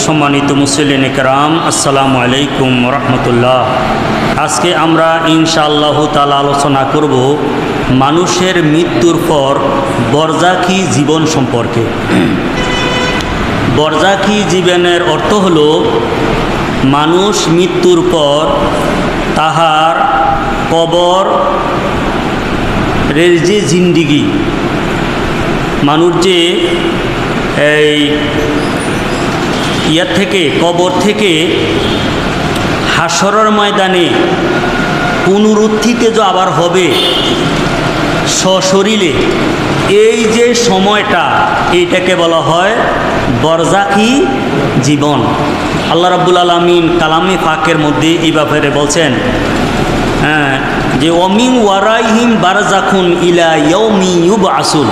সম্মানিত মুসলিম کرام আসসালামু আলাইকুম রহমতুল্লাহ। আজকে আমরা ইনশাআল্লাহ তাআলা আলোচনা করব মানুষের মৃত্যুর পর বরজাখী জীবন সম্পর্কে। বরজাখী জীবনের অর্থ হলো মানুষ মৃত্যুর পর তাহার কবর এর যে জিন্দিগি, মানুষ যে এই ইয়া থেকে কবর থেকে হাসরের ময়দানে পুনরুত্থিত যে আবার হবে সশরীরে, এই যে সময়টা এইটাকে বলা হয় বরজাখী জীবন। আল্লাহ রাব্বুল আলামিন কালামে পাকের মধ্যে এই ব্যাপারে বলছেন যে ওমিন ওয়ারাইহিম বারজাখুন ইলা ইয়াউমি ইউবআসুন,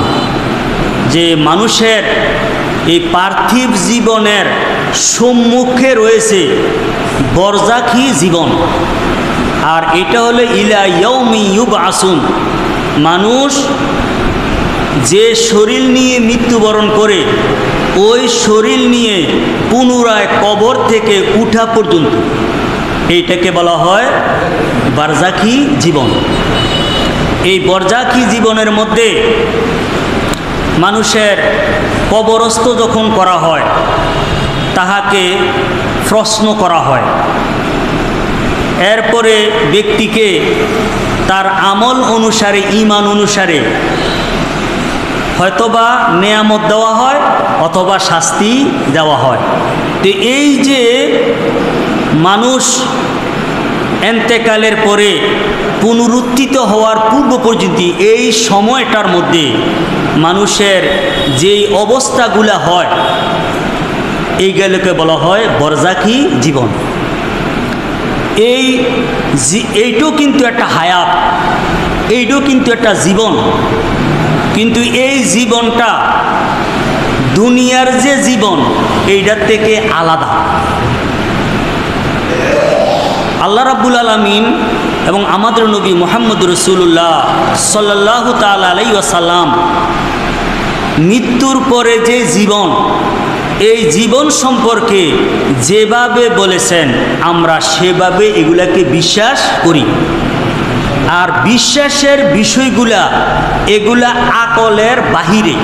যে মানুষের এই পার্থিব জীবনের সম্মুখে রয়েছে বরজাখী জীবন। আর এটা হলো ইলা ইয়াউমি ইউবআসুন, মানুষ যে শরীর নিয়ে মৃত্যুবরণ করে ওই শরীর নিয়ে পুনরায় কবর থেকে উঠা পর্যন্ত এইটাকে বলা হয় বরজাখী জীবন। এই বরজাখী জীবনের মধ্যে মানুষের কবরস্থ যখন করা হয় তাহাকে প্রশ্ন করা হয়। এরপরে ব্যক্তিকে তার আমল অনুসারে, ঈমান অনুসারে হয়তোবা নেয়ামত দেওয়া হয় অথবা শাস্তি দেওয়া হয়। তো এই যে মানুষ এন্তেকালের পরে পুনরুত্থিত হওয়ার পূর্ব পর্যন্ত এই সময়টার মধ্যে মানুষের যেই অবস্থাগুলা হয় এইগুলোকে বলা হয় বরজাখী জীবন। এইটাও কিন্তু একটা হায়াত, এইটাও কিন্তু একটা জীবন, কিন্তু এই জীবনটা দুনিয়ার যে জীবন এইটার থেকে আলাদা। আল্লাহ রাব্বুল আলামিন এবং আমাদের নবী মুহাম্মদ রাসূলুল্লাহ সাল্লাল্লাহু তাআলা আলাইহি ওয়াসাল্লাম মৃত্যুর পরে যে জীবন, এই জীবন সম্পর্কে যেভাবে বলেছেন আমরা সেভাবে এগুলাকে বিশ্বাস করি। আর বিশ্বাসের বিষয়গুলা এগুলা আকলের বাহিরে,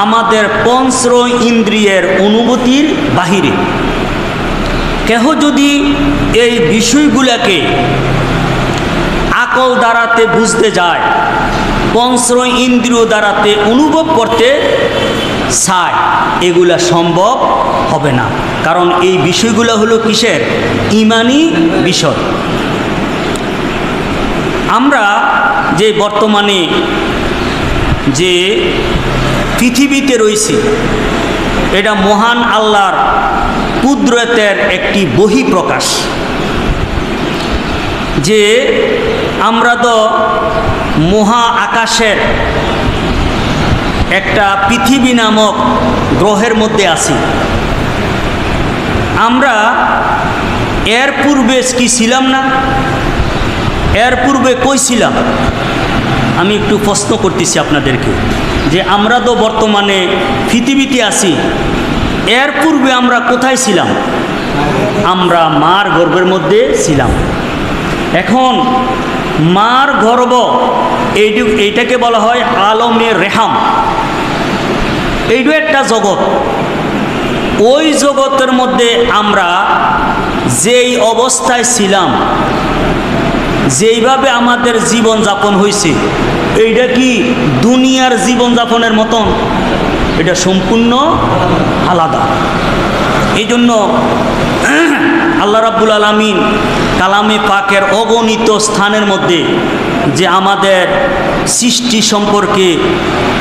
আমাদের পঞ্চ ইন্দ্রিয়ের অনুভূতির বাহিরে। কেহ যদি এই বিষয়গুলাকে আকল দ্বারাতে বুঝতে যায়, পঞ্চ ইন্দ্রিয় দ্বারাতে অনুভব করতে চায়, এগুলা সম্ভব হবে না। কারণ এই বিষয়গুলো হলো কিসের? ঈমানি বিষয়। আমরা যে বর্তমানে যে পৃথিবীতে রয়েছি, এটা মহান আল্লাহর কুদরতের একটি বহিঃপ্রকাশ। যে আমরা তো মহা আকাশের একটা পৃথিবী নামক গ্রহের মধ্যে আছি। আমরা এর পূর্বে কি ছিলাম না? এর পূর্বে কই ছিলাম? আমি একটু প্রশ্ন করতেছি আপনাদেরকে, যে আমরা তো বর্তমানে পৃথিবীতে আছি, এর পূর্বে আমরা কোথায় ছিলাম? আমরা মার গর্ভের মধ্যে ছিলাম। এখন মার গর্ভ এইটাকে বলা হয় আলমে রেহাম। এইটা একটা জগৎ। ওই জগতের মধ্যে আমরা যেই অবস্থায় ছিলাম, যেইভাবে আমাদের জীবন যাপন হয়েছে, এইটা কি দুনিয়ার জীবন যাপনের মতন? এটা সম্পূর্ণ আলাদা। এই জন্য আল্লাহ রাব্বুল আলামিন কালামে পাকের অগণিত স্থানের মধ্যে যে আমাদের সৃষ্টি সম্পর্কে,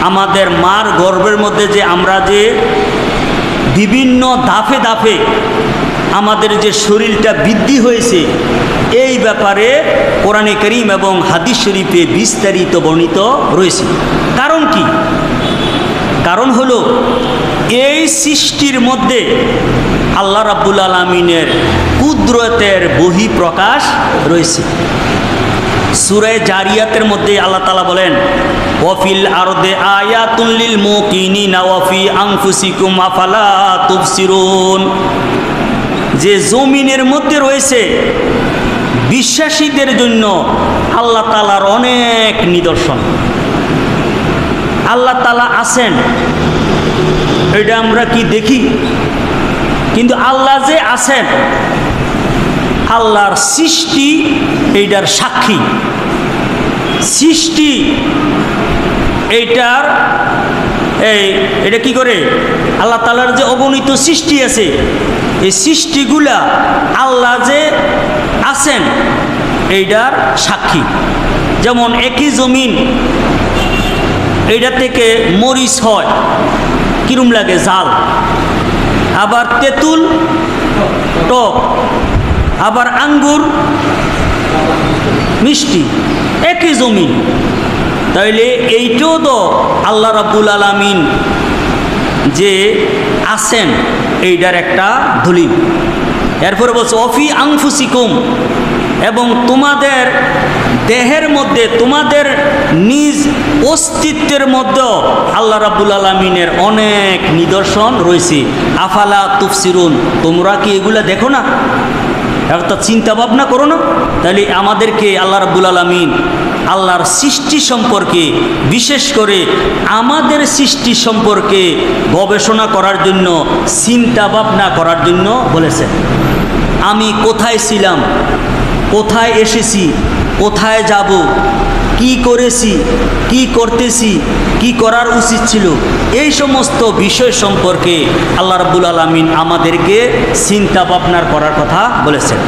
আমাদের মার গর্ভের মধ্যে যে আমরা যে বিভিন্ন ধাপে ধাপে আমাদের যে শরীরটা বৃদ্ধি হয়েছে, এই ব্যাপারে কোরআনে কারীম এবং হাদিস শরীফে বিস্তারিত বর্ণিত রয়েছে। কারণ কি? কারণ হলো এই সৃষ্টির মধ্যে আল্লাহ রাব্বুল আলামিনের কুদরতের বহিঃপ্রকাশ রয়েছে। সূরা জারিয়াতের মধ্যে আল্লাহ তাআলা বলেন, ওয়াফিল আরদে আয়াতুল লিল মুকিনিনা ওয়া ফি আনফুসিকুম আফালা তুবসিরুন, যে জমিনের মধ্যে রয়েছে বিশ্বাসীদের জন্য আল্লাহ তাআলার অনেক নিদর্শন। আল্লাহ তাআলা আছেন এটা আমরা কি দেখি, কিন্তু আল্লাহ যে আছেন, আল্লাহর সৃষ্টি এইটার সাক্ষী। সৃষ্টি এইটার এটা কি করে, আল্লাহ তাআলার যে অগণিত সৃষ্টি আছে, এই সৃষ্টিগুলা আল্লাহ যে আছেন এইটার সাক্ষী। যেমন একই জমিন, এইটা থেকে মরিচ হয়, কিরম লাগে, ঝাল। আবার তেঁতুল টক, আবার আঙ্গুর মিষ্টি, একই জমিন। তাইলে এইটাও তো আল্লাহ রাব্বুল আলামিন যে আছেন এইটার একটা দলিল। এরপরে বলছে অফি আনফুসিকুম, এবং তোমাদের দেহের মধ্যে, তোমাদের নিজ অস্তিত্বের মধ্যেও আল্লাহ রাব্বুল আলামিনের অনেক নিদর্শন রয়েছে। আফালা তুবসিরুন, তোমরা কি এগুলা দেখো না, একটা চিন্তা ভাবনা করো না? তাহলে আমাদেরকে আল্লাহ রাব্বুল আলামিন আল্লাহর সৃষ্টি সম্পর্কে, বিশেষ করে আমাদের সৃষ্টি সম্পর্কে গবেষণা করার জন্য, চিন্তা ভাবনা করার জন্য বলেছেন। আমি কোথায় ছিলাম, কোথায় এসেছি, কোথায় যাব, কি করেছি, কি করতেছি, কি করার উচিত ছিল, এই সমস্ত বিষয় সম্পর্কে আল্লাহ রাব্বুল আলামিন আমাদেরকে চিন্তা ভাবনার করার কথা বলেছেন।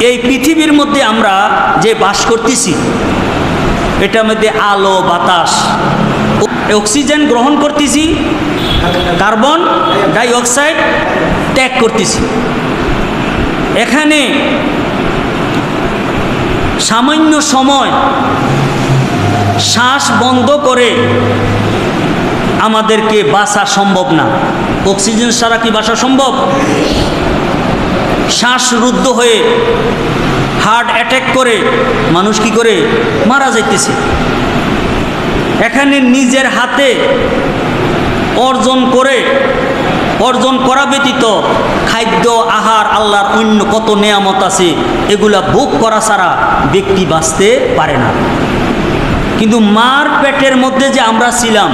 এই পৃথিবীর মধ্যে আমরা যে বাস করতেছি, এটার মধ্যে আলো বাতাস, অক্সিজেন গ্রহণ করতেছি, কার্বন ডাই অক্সাইড ত্যাগ করতেছি। এখানে সামান্য সময় শ্বাস বন্ধ করে আমাদেরকে বাঁচা সম্ভব না। অক্সিজেন ছাড়া কি বাঁচা সম্ভব? শ্বাসরুদ্ধ হয়ে হার্ট অ্যাটাক করে মানুষ কি করে মারা যাইতেছে। এখানে নিজের হাতে অর্জন করা ব্যতীত খাদ্য আহার, আল্লাহর অন্য কত নেয়ামত আছে, এগুলা ভোগ করা ছাড়া ব্যক্তি বাঁচতে পারে না। কিন্তু মার পেটের মধ্যে যে আমরা ছিলাম,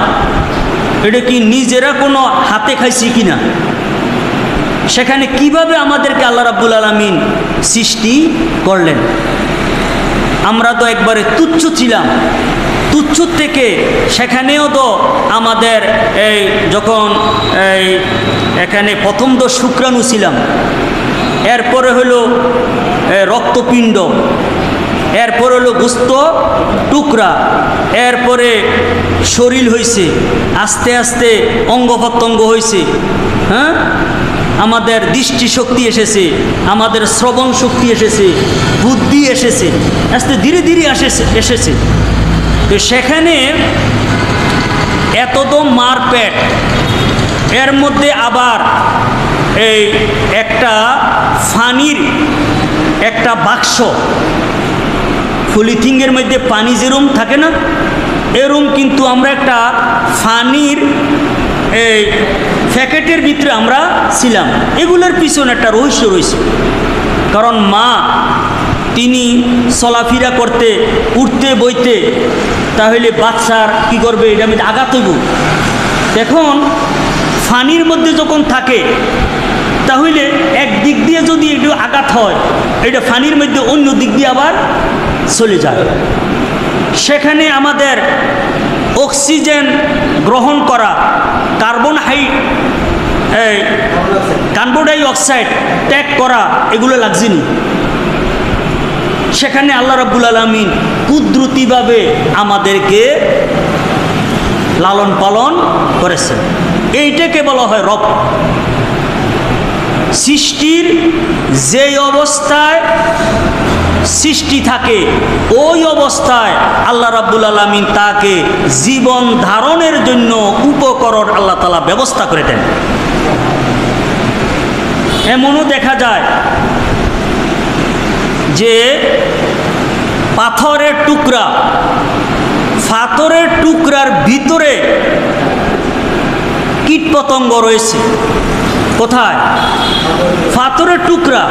এটা কি নিজেরা কোনো হাতে খাইছি কিনা? সেখানে কিভাবে আমাদেরকে আল্লাহ রাব্বুল আলামিন সৃষ্টি করলেন? আমরা তো একবারে তুচ্ছ ছিলাম। তুচ্ছ থেকে সেখানেও তো আমাদের যখন এখানে প্রথম তো শুক্রাণু ছিলাম, এরপরে হলো রক্তপিণ্ড, এরপরে হলো গোস্ত টুকরা, এরপরে শরীর হয়েছে, আস্তে আস্তে অঙ্গ প্রত্যঙ্গ হয়েছে, হ্যাঁ, আমাদের দৃষ্টি শক্তি এসেছে, আমাদের শ্রবণ শক্তি এসেছে, বুদ্ধি এসেছে, আস্তে ধীরে ধীরে এসেছে। তো সেখানে এত তো মার পেট, এর মধ্যে আবার এই একটা ফানির একটা বাক্স, পলিথিনের মধ্যে পানি যেরম থাকে না, এরম কিন্তু আমরা একটা ফানির এই প্যাকেটের ভিতরে আমরা ছিলাম। এগুলোর পিছনে একটা রহস্য রয়েছে। কারণ মা তিনি চলাফেরা করতে, উঠতে বইতে, তাহলে বাচ্চার কি করবে, এটা আমি আঘাত হইব। এখন ফানির মধ্যে যখন থাকে, তাহলে এক দিক দিয়ে যদি একটু আঘাত হয়, এটা ফানির মধ্যে অন্য দিক দিয়ে আবার চলে যায়। সেখানে আমাদের অক্সিজেন গ্রহণ করা, কার্বন ডাই অক্সাইড ত্যাগ করা, এগুলো লাগছেনি। সেখানে আল্লাহ রাব্বুল আলামিন কুদরতিভাবে আমাদেরকে লালন পালন করেছেন। এইটাকে বলা হয় রব। সৃষ্টির যে অবস্থায় সৃষ্টি থাকে, ওই অবস্থায় আল্লাহ রাব্বুল আলামিন তাকে জীবন ধারণের জন্য উপকরণ আল্লাহ তাআলা ব্যবস্থা করে দেন। এমনও দেখা যায় যে পাথরের টুকরার ভিতরে কীটপতঙ্গ রয়েছে। কোথায়? পাথরের টুকরা,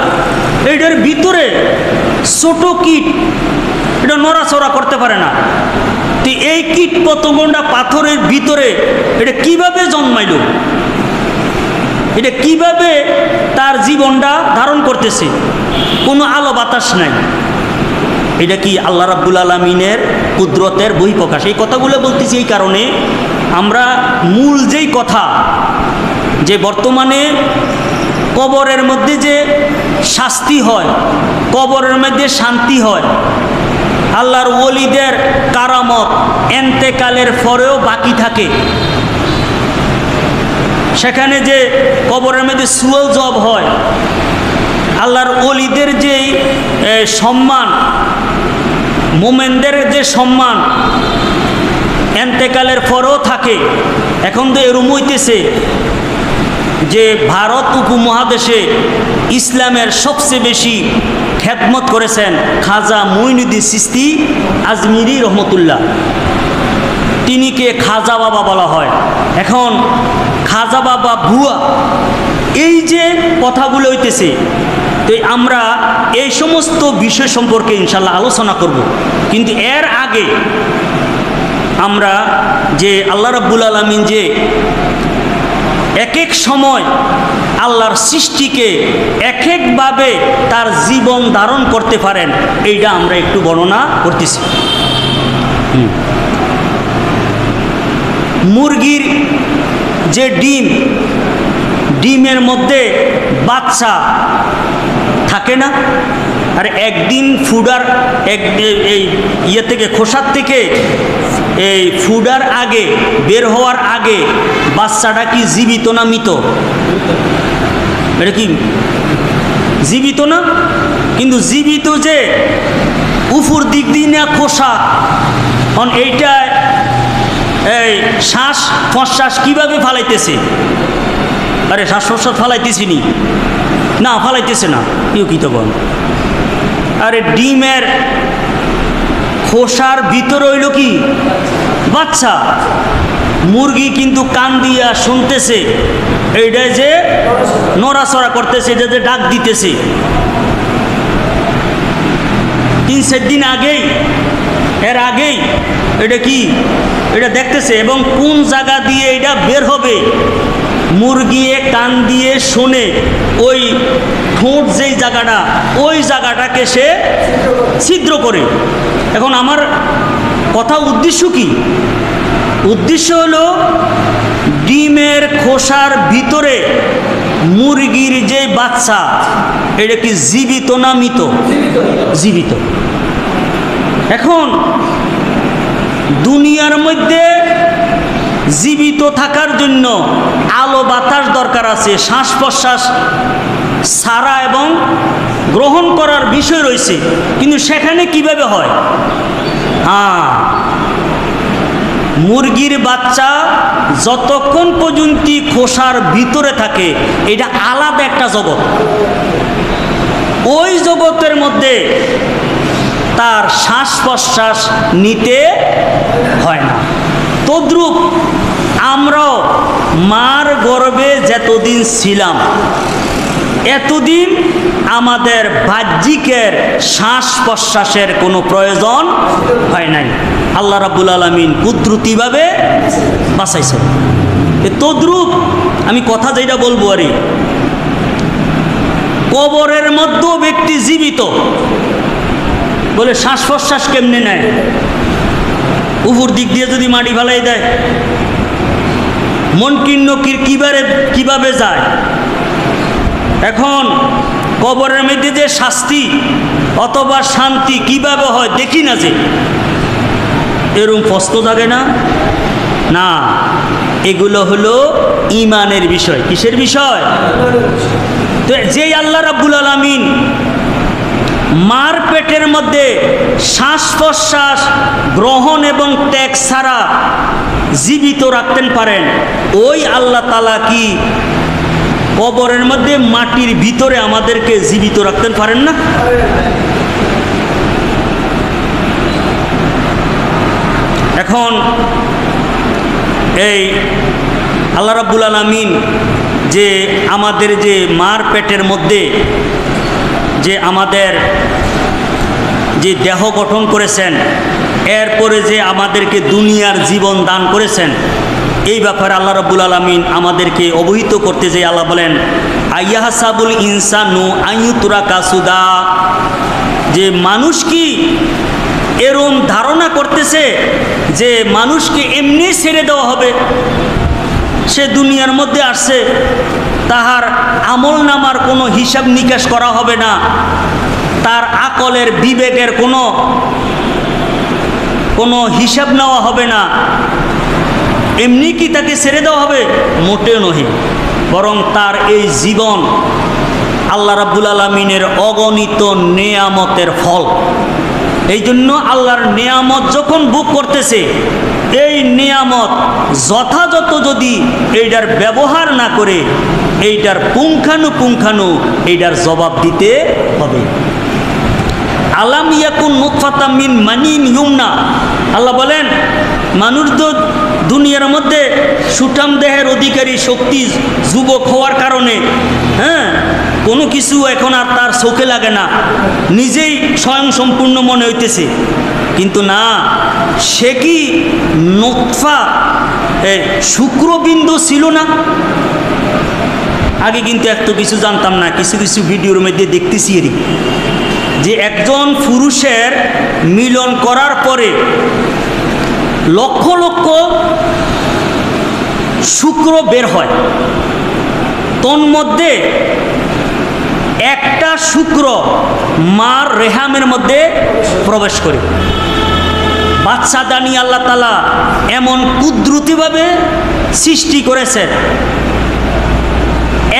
এটার ভিতরে ছোট কীট, এটা নড়াচড়া করতে পারে না। তো এই কীটপতঙ্গটা পাথরের ভিতরে এটা কিভাবে জন্মাইল, এটা কিভাবে তার জীবনটা ধারণ করতেছে? কোনো আলো বাতাস নাই। এটা কি আল্লাহ রাব্বুল আলামিনের কুদরতের বহিঃপ্রকাশ। এই কথাগুলো বলতেছি এই কারণে, আমরা মূল যেই কথা, যে বর্তমানে কবরের মধ্যে যে শাস্তি হয়, কবরের মধ্যে শান্তি হয়, আল্লাহর ওলিদের কারামত এন্তেকালের পরেও বাকি থাকে, সেখানে যে কবরের মধ্যে সুয়াল জব হয়, আল্লাহর ওলিদের যে সম্মান, মোমেনদের যে সম্মান এন্তেকালের পরেও থাকে। এখন তো এরম হইতেছে যে ভারত উপমহাদেশে ইসলামের সবচেয়ে বেশি খেদমত করেছেন খাজা মুঈনুদ্দিন চিশতি আজমিরি রহমতুল্লাহ, তিনিকে খাজা বাবা বলা হয়। এখন খাজা বাবা ভুয়া, এই যে কথাগুলো হইতেছে, তো আমরা এই সমস্ত বিষয় সম্পর্কে ইনশাল্লাহ আলোচনা করব। কিন্তু এর আগে আমরা যে আল্লাহ রাব্বুল আলামিন যে এক এক সময় আল্লাহর সৃষ্টিকে এক একভাবে তার জীবন ধারণ করতে পারেন, এইটা আমরা একটু বর্ণনা করতেছি। মুরগির যে ডিমের মধ্যে বাচ্চা থাকে না, আর একদিন ফুডার এই ইয়ে থেকে, খোসার থেকে এই ফুডার আগে, বের হওয়ার আগে বাচ্চাটা কি জীবিত না মৃত? এটা কি জীবিত না? কিন্তু জীবিত যে উপর দিক দিয়ে না খোসা, এইটা এই শ্বাস প্রশ্বাস কিভাবে ফালাইতেছে? আরে শ্বাস প্রশ্বাস ফালাইতেছি না, ফালাইতেছে না, কেউ কি তখন? আরে ডিমের খোসার ভিতরে হইল কি বাচ্চা। মুরগি কিন্তু কান দিয়া শুনতেছে, এইটা যে নড়াচড়া করতেছে, এটা যে ডাক দিতেছে। 3-4 দিন আগেই, এর আগেই এটা কি, এটা দেখতেছে, এবং কোন জায়গা দিয়ে এটা বের হবে মুরগি কান দিয়ে শোনে। ওই ঠোঁট যেই জায়গাটা, ওই জায়গাটাকে সে ছিদ্র করে। এখন আমার কথা উদ্দেশ্য কি? উদ্দেশ্য হলো ডিমের খোসার ভিতরে মুরগির যে বাচ্চা, এটা কি জীবিত না মৃত? জীবিত। এখন দুনিয়ার মধ্যে জীবিত থাকার জন্য আলো বাতাস দরকার আছে, শ্বাস প্রশ্বাস ছাড়া এবং গ্রহণ করার বিষয় রয়েছে, কিন্তু সেখানে কিভাবে হয়? মুরগির বাচ্চা যতক্ষণ পর্যন্ত খোসার ভিতরে থাকে, এটা আলাদা একটা জগৎ। ওই জগতের মধ্যে তার শ্বাস প্রশ্বাস নিতে হয় না। তদ্রূপ আমরাও মার গর্ভে যতদিন ছিলাম, এতদিন আমাদের বাহ্যিকের শ্বাস প্রশ্বাসের কোনো প্রয়োজন হয় নাই। আল্লাহ রাব্বুল আলামিন কুদরতিভাবে বাঁচাইছেন। তদ্রূপ আমি কথা যেটা বলবো, আরে কবরের মধ্যেও ব্যক্তি জীবিত, বলে শ্বাস প্রশ্বাস কেমনে নেয়? উপর দিক দিয়ে যদি মাটি ফেলাই দেয়, মনকিন্ন কিভাবে যায়? এখন কবরের মধ্যে যে শাস্তি অথবা শান্তি কিভাবে হয় দেখি না, যে এরকম প্রশ্ন জাগে না? না, এগুলো হলো ঈমানের বিষয়। কিসের বিষয়? তো যেই আল্লাহ রাব্বুল আলামিন মার পেটের মধ্যে শ্বাস প্রশ্বাস গ্রহণ এবং ত্যাগ ছাড়া জীবিত রাখতেন পারেন, ওই আল্লাহ তাআলা কি কবরের মধ্যে মাটির ভিতরে আমাদেরকে জীবিত রাখতেন পারেন না? এখন এই আল্লাহ রাব্বুল আলামিন যে আমাদের যে মার পেটের মধ্যে যে আমাদের যে দেহ গঠন করেছেন, এরপরে যে আমাদেরকে দুনিয়ার জীবন দান করেছেন, এই ব্যাপারে আল্লাহ রাব্বুল আলামিন আমাদেরকে অবহিত করতে যে আল্লাহ বলেন আইয়াহসাবুল ইনসানু আইয়ুতরাকা সুদা, যে মানুষ কি এরম ধারণা করতেছে যে মানুষকে এমনি ছেড়ে দেওয়া হবে। সে দুনিয়ার মধ্যে আসছে, তাহার আমল নামার কোনো হিসাব নিকাশ করা হবে না, তার আকলের বিবেকের কোনো হিসাব নেওয়া হবে না, এমনি কি তাকে ছেড়ে দেওয়া হবে? মোটেও নহে, বরং তার এই জীবন আল্লাহ রাব্বুল আলামিনের অগণিত নেয়ামতের ফল। এই জন্য আল্লাহর নেয়ামত যখন ভোগ করতেছে, এই নেয়ামত যথাযথ যদি এইটার ব্যবহার না করে এইটার পুঙ্খানু এইটার জবাব দিতে হবে। আলাম ইয়াকুন নুতফাতাম মিন মানিন ইউমনা, আল্লাহ বলেন মানুষ তো দুনিয়ার মধ্যে সুঠাম দেহের অধিকারী, শক্তি, যুবক হওয়ার কারণে কোনো কিছু এখন আর তার চোখে লাগে না, নিজেই স্বয়ং সম্পূর্ণ মনে হইতেছে। কিন্তু না, সে কি নুতফা শুক্রবিন্দু ছিল না? আগে কিন্তু এত কিছু জানতাম না, কিছু কিছু ভিডিওর মধ্যে দেখতেছি এরই যে একজন পুরুষের মিলন করার পরে লক্ষ লক্ষ শুক্র বের হয়, তন্মধ্যে একটা শুক্র মার রেহামের মধ্যে প্রবেশ করে। বাচ্চা দানি আল্লাহ তাআলা এমন কুদরতিভাবে সৃষ্টি করেছেন,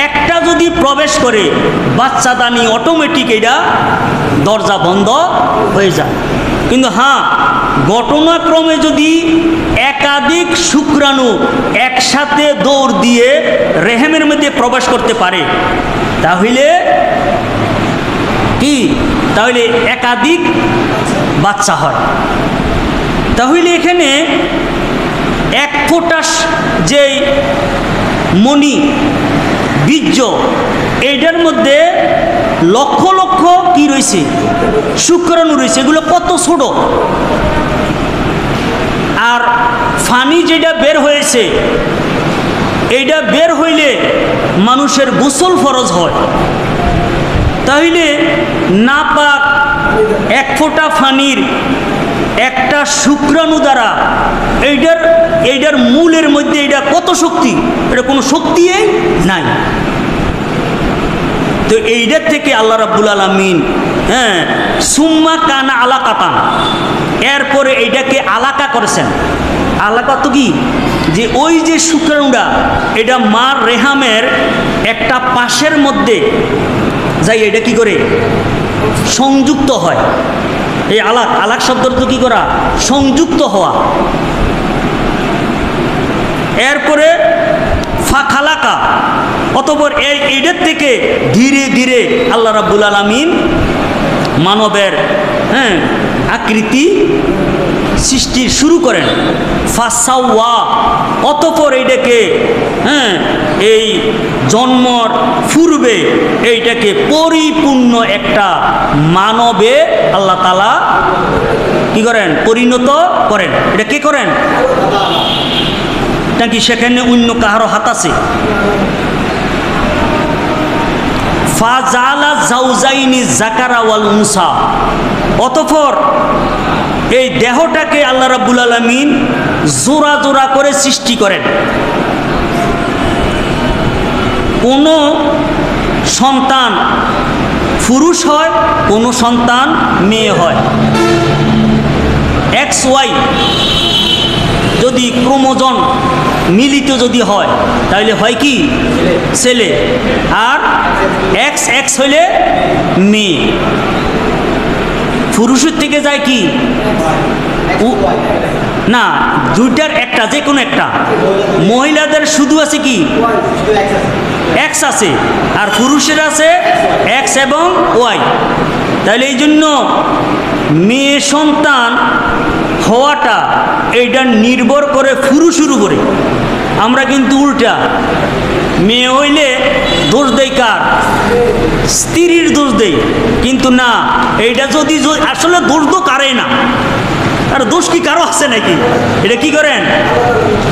একটা যদি প্রবেশ করে বাচ্চা দানি অটোমেটিক এটা দরজা বন্ধ হয়ে যায়। কিন্তু হ্যাঁ, ঘটনাক্রমে যদি একাধিক শুক্রাণু একসাথে দৌড় দিয়ে রেহেমের মধ্যে প্রবেশ করতে পারে, তাহলে কি, তাহলে একাধিক বাচ্চা হয়। তাহলে এখানে এক ফোঁটা যেই মণি বীর্য, এইটার মধ্যে লক্ষ লক্ষ কি রয়েছে, শুক্রাণু রয়েছে, এগুলো কত ছোট। আর ফানি যেটা বের হয়েছে, এইটা বের হইলে মানুষের গোসল ফরজ হয়। তাহলে নাপাক এক ফোঁটা ফানির একটা শুক্রাণু দ্বারা এইটার মূলের মধ্যে এটা কত শক্তি, এটা কোনো শক্তিই নাই। তো এইটার থেকে আল্লাহ রাব্বুল আলামিন সুম্মা কানা আলাকাতান, এরপরে এইটাকে আলাকা করেছেন। আলাকা তো কি, যে ওই যে শুক্রাণুটা এটা মার রেহামের একটা পাশের মধ্যে যাই এটা কি করে সংযুক্ত হয়। এই আলাক শব্দ তো কি করা, সংযুক্ত হওয়া। এরপরে ফাখালাকা, অতঃপর এইটার থেকে ধীরে ধীরে আল্লাহ রাব্বুল আলামিন মানবের আকৃতি সৃষ্টি শুরু করেন। ফাসাওয়া, অতঃপর এইটাকে এই জন্মর পূর্বে এইটাকে পরিপূর্ণ একটা মানবে আল্লাহ তাআলা কি করেন, পরিণত করেন। এটা কে করেন নাকি সেখানে অন্য কাহারও হাত আছে? ফাজালা জাউজাইনি যাকারা ওয়াল উনসা, অতঃপর এই দেহটাকে আল্লাহ রাব্বুল আলামিন জোড়া জোড়া করে সৃষ্টি করেন। কোন সন্তান পুরুষ হয়, কোন সন্তান মেয়ে হয়। XY যদি ক্রোমোজোম মিলিত যদি হয় তাহলে হয় কি ছেলে, আর XX হইলে মেয়ে। পুরুষের থেকে যায় কি না, দুইটার একটা, যে কোনো একটা। মহিলাদের শুধু আছে কি এক্স আছে, আর পুরুষের আছে এক্স এবং ওয়াই। তাহলে এই জন্য মেয়ে সন্তান হওয়াটা এইটা নির্ভর করে পুরুষের উপরে। আমরা কিন্তু উল্টা, মেয়ে হইলে দোষ দেই কার? স্ত্রীর দোষ দেই। কিন্তু না, এইটা যদি আসলে দোষ তো কারে না, আর দোষ কি কারো আছে নাকি? এটা কি করেন?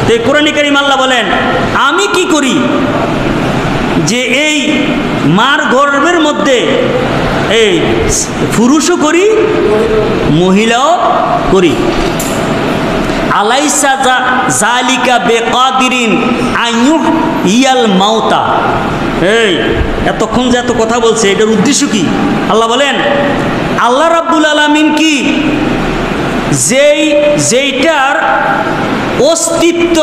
তো কোরআন কারীম আল্লাহ বলেন, আমি কি করি যে এই মার গর্ভের মধ্যে এই পুরুষও করি মহিলাও করি। আলাইসা জালিকা বেকাদিরিন আইয়ুহ ইয়াল মাউতা। এই এতক্ষণ যে এত কথা বলছে, এটার উদ্দেশ্য কি? আল্লাহ বলেন, আল্লাহ রাব্বুল আলামিন কি যেইটার অস্তিত্ব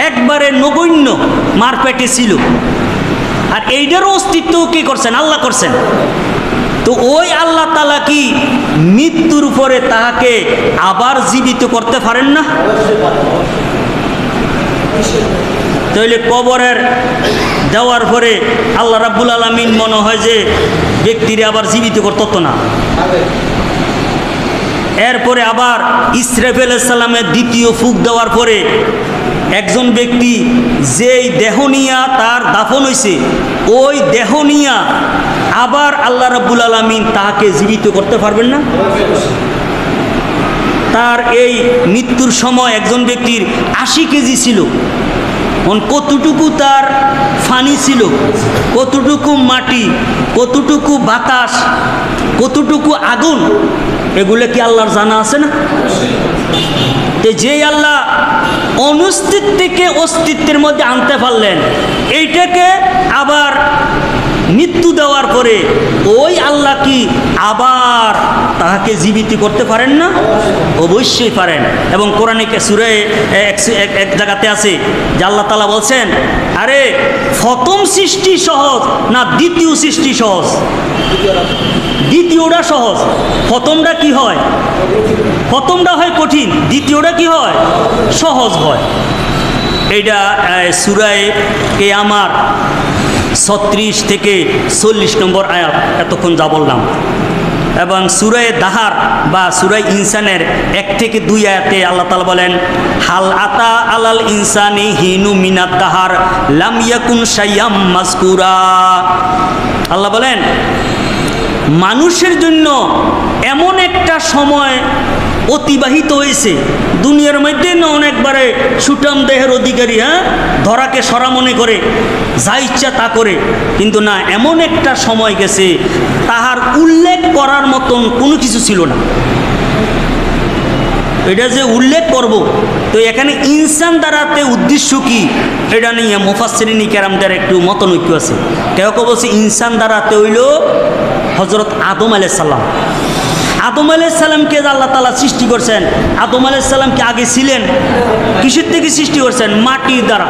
একবারে নগণ্য মার পেটে ছিল, আর এইটার অস্তিত্ব কি করছেন? আল্লাহ করছেন। তো ওই আল্লাহ তাআলা কি মৃত্যুর উপরে তাহাকে আবার জীবিত করতে পারেন না? তাহলে কবরের দেওয়ার পরে আল্লাহ রাব্বুল আলামিন মনে হয় যে ব্যক্তিরে আবার জীবিত করতে না। এরপরে আবার ইসরাফিল আলাইহিস সালামের দ্বিতীয় ফুঁক দেওয়ার পরে একজন ব্যক্তি যেই দেহ নিয়া তার দাফন হয়েছে, ওই দেহ নিয়া আবার আল্লাহ রাব্বুল আলামিন তাহাকে জীবিত করতে পারবেন না? তার এই মৃত্যুর সময় একজন ব্যক্তির 80 কেজি ছিল, কতটুকু তার ফানি ছিল, কতটুকু মাটি, কতটুকু বাতাস, কতটুকু আগুন, এগুলো কি আল্লাহর জানা আছে না? যে আল্লাহ অনস্তিত্ব থেকে অস্তিত্বের মধ্যে আনতে পারলেন, এইটাকে আবার মৃত্যু দেওয়ার পরে ওই আল্লাহ কি আবার তাহাকে জীবিত করতে পারেন না? অবশ্যই পারেন। এবং কোরআনে সূরা এক জায়গাতে আছে যে আল্লাহ তাআলা বলছেন, আরে প্রথম সৃষ্টি সহজ না দ্বিতীয় সৃষ্টি সহজ? দ্বিতীয়টা সহজ। প্রথমটা কি হয়? প্রথমটা হয় কঠিন, দ্বিতীয়টা কি হয়? সহজ হয়। এইটা সূরা কিয়ামার 36 থেকে 40 নম্বর আয়াত এতক্ষণ যা বললাম। এবং সূরা দাহার বা সূরা ইনসানের 1 থেকে 2 আয়াতে আল্লাহ তাআলা বলেন, হাল আতা আলাল ইনসানি হিনু মিনাত দাহার লাম ইয়াকুন শাইয়াম মাযকুরা। আল্লাহ বলেন, মানুষের জন্য এমন একটা সময় অতিবাহিত হয়েছে, দুনিয়ার মধ্যে না অনেকবারে সুটাম দেহের অধিকারী, ধরাকে সরা মনে করে যা ইচ্ছা তা করে, কিন্তু না, এমন একটা সময় গেছে তাহার উল্লেখ করার মতন কোনো কিছু ছিল না। এটা যে উল্লেখ করব, তো এখানে ইনসান দ্বারাতে উদ্দেশ্য কি, এটা নিয়ে মুফাসসিরিন কেরামদের একটু মতনৈক্য আছে। কেউ কেউ বলছে ইনসান দ্বারাতে হইল হযরত আদম আলাইহিস সালাম। আদম আলাইহিস সালামকে আল্লাহ তাআলা সৃষ্টি করছেন। আদম আলাইহিস সালাম কি আগে ছিলেন? কিসের থেকে সৃষ্টি করছেন? মাটির দ্বারা।